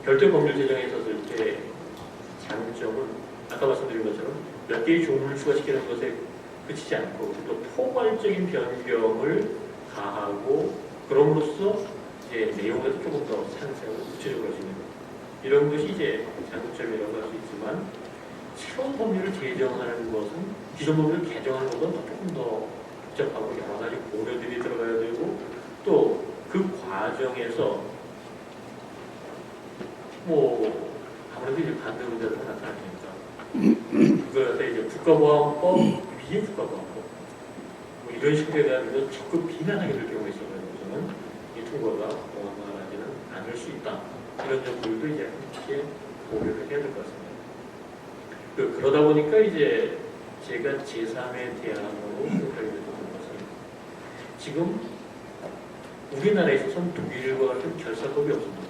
별도 법률 제정에 있었을 때 장점은 아까 말씀드린 것처럼 몇 개의 조문을 추가시키는 것에 그치지 않고 또 포괄적인 변경을 가하고 그럼으로써 이제 내용에도 조금 더 상세하고 구체적으로 할 수 있는 이런 것이 이제 장점이라고 할 수 있지만 새로운 법률을 제정하는 것은 기존 법률을 개정하는 것은 조금 더 복잡하고 여러 가지 고려들이 들어가야 되고 또 그 과정에서 뭐 아무래도 이제 반대 문제가 나타나니까 그걸 갖다 이제 국가보안법, 비국가보안법 뭐 이런 식으로 해가지고 적극 비난하게 될 경우가 있어가지고서는 이 통과가 원활하지는 않을 수 있다. 이런 점들도 이제 함께 고려를 해야 될 것 같습니다. 그러다 보니까 이제 제가 제3의 대안으로 생각하게 되는 것은 지금 우리나라에 있어서는 독일과 같은 결사법이 없습니다.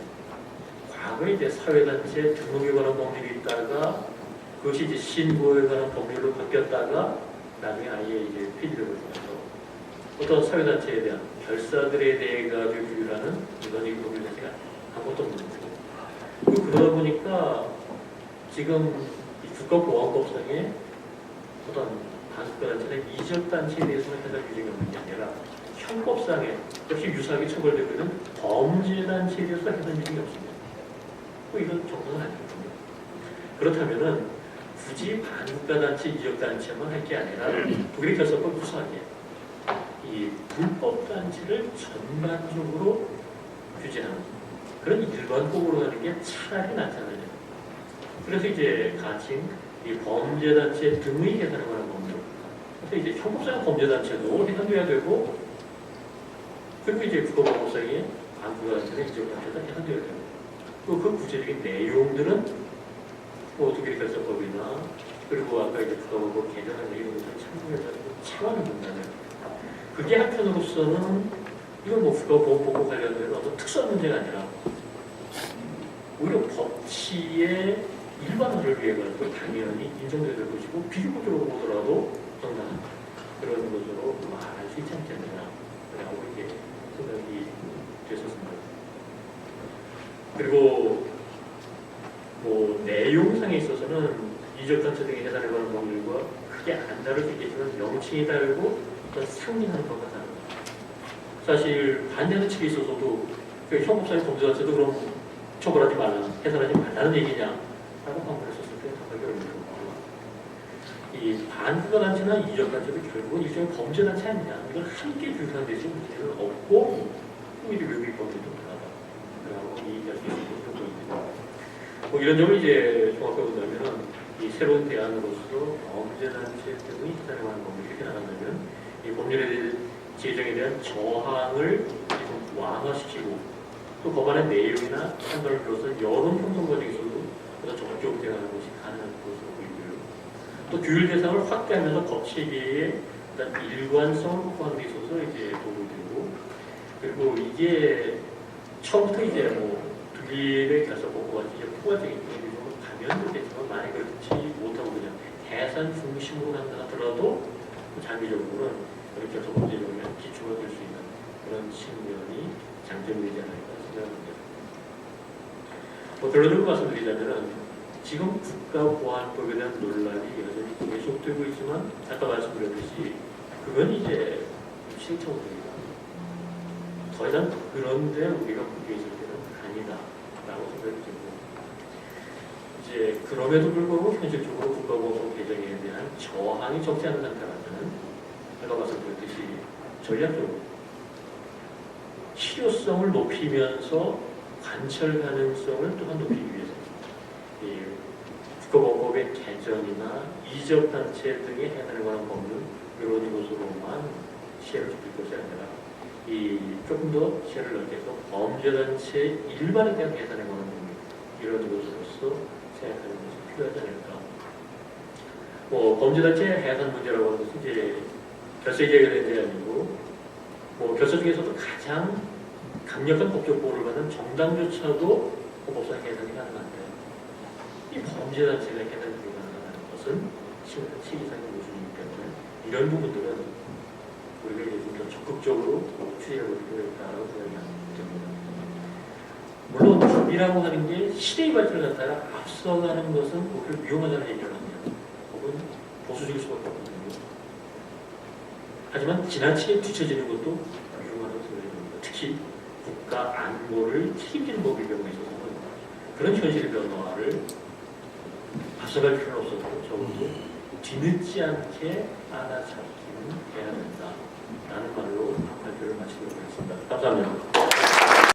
과거에 이제 사회단체 등록에 관한 법률이 있다가 그것이 이제 신고에 관한 법률로 바뀌었다가 나중에 아예 이제 폐지를 거쳐서 어떤 사회단체에 대한 결사들에 대해 가지고 규율하는 이런 법률 자체가 아무것도 없는 거고 그러다 보니까 지금 국가보안법상에 어떤 반국가단체나 이적단체에 대해서는 해당 규정이 없는 게 아니라 형법상에 역시 유사하게 처벌되고 있는 범죄단체에 대해서 해당 규정이 없습니다. 이건 정상은 아니거든요. 그렇다면은 굳이 반국가단체, 이적단체만 할 게 아니라 독일의 결사법 구성하게 이 불법단체를 전반적으로 규제하는 그런 일반법으로 가는 게 차라리 낫잖아요. 그래서 이제 가칭 이 범죄단체 등의 해당에 관한 법률. 그래서 이제 형법상 범죄단체도 해당돼야 되고 그리고 이제 국가보안법상에 반국가단체나 이적단체도 해당돼야 되고 또 그 구체적인 내용들은 뭐 독일의 결사법이나 그리고 아까 이제 국가보안법 개정한 내용을 참고해가지고 채워는 된다면 그게 한편으로서는 이건 뭐 국가보안법과 관련된 어떤 특수한 문제가 아니라 오히려 법치의 일반화를 위해 가지고 당연히 인정돼야 될 것이고 비교적으로 보더라도 정당한 그런 것으로 말할 수 있지 않겠느냐라고 이제 생각이 됐었습니다. 그리고 뭐 내용상에 있어서는 이적단체 등의 해당에 관한 법률과 크게 안 다를 수 있겠지만 명칭이 다르고 어떤 상징하는 것과 다릅니다. 사실 반대하는 측에 있어서도 그 형법상의 범죄단체도 그럼 처벌하지 말라, 해산하지 말라는 얘기냐 라고 방문했었을 때 답하기 어려운 거고 이 반국가단체나 이적단체도 결국은 일종의 범죄단체 아니냐 이걸 함께 규율하는 데서 문제는 없고 오히려 외국의 법률도 라고 이해할 수 있는 정도입니다. 뭐 이런 점을 이제 종합해 본다면 이 새로운 대안으로서 범죄단체 등의 해당에 관한 법률이 이렇게 나간다면 이 법률의 제정에 대한 저항을 좀 완화시키고 또 법안의 내용이나 판단을 비롯한 여론 형성 과정에서도 보다 적극적으로 대응하는 것이 가능한 것으로 보이고요. 또 규율 대상을 확대하면서 법 체계의 일관성을 확보하는 데 있어서 이제 도움이 되고 그리고 이게 처음부터 이제 뭐 독일의 결사법과 같이 이제 포괄적인 의미로 가면 되겠지만 만약에 그렇지 못하고 그냥 해산 중심으로 간다 하더라도 장기적으로는 이렇게 결사법 제정에 기초가 될 수 있는 그런 측면이 장점이 되지 않을까 생각합니다. 뭐 결론적으로 말씀드리자면은 지금 국가보안법에 대한 논란이 여전히 계속되고 있지만 아까 말씀드렸듯이 그건 이제 실정입니다. 더 이상 그런데 우리가 묶여 있을 때는 아니다라고 생각이 들고 이제 그럼에도 불구하고 현실적으로 국가보안법 개정에 대한 저항이 적지 않은 상태라면 아까 말씀드렸듯이 전략적으로 실효성을 높이면서 관철 가능성을 또한 높이기 위해서 이 국가보안법의 개정이나 이적단체 등에 해당에 관한 법률 이런 것으로만 시혜를 좁힐 것이 아니라 이 조금 더 시야를 넓게 해서 범죄단체 일반에 대한 해산에 관한 법률 이런 것으로서 생각하는 것이 필요하지 않을까. 뭐 범죄단체 해산 문제라고 하는 것은 이제 결사 이제가 된 게 아니고 뭐 결사 중에서도 가장 강력한 법적 보호를 받는 정당조차도 법상 해산이 가능한데 이 범죄단체가 해산이 가능하다는 것은 시기상의 모순이기 때문에 이런 부분들은 우리가 이제 좀 더 적극적으로 취재해 볼 필요가 있다고 생각이 됩니다. 물론 법이라고 하는 게 시대의 발전을 갖다가 앞서가는 것은 오히려 위험하다는 얘기를 합니다. 법은 보수적일 수밖에 없거든요. 하지만 지나치게 뒤처지는 것도 위험하다고 생각이 듭니다. 특히 국가 안보를 책임지는 법의 경우에 있어서는 그런 현실의 변화를 앞서갈 필요는 없어도 적어도 뒤늦지 않게 알아차기는 해야 된다라는 말로 발표를 마치도록 하겠습니다. 감사합니다.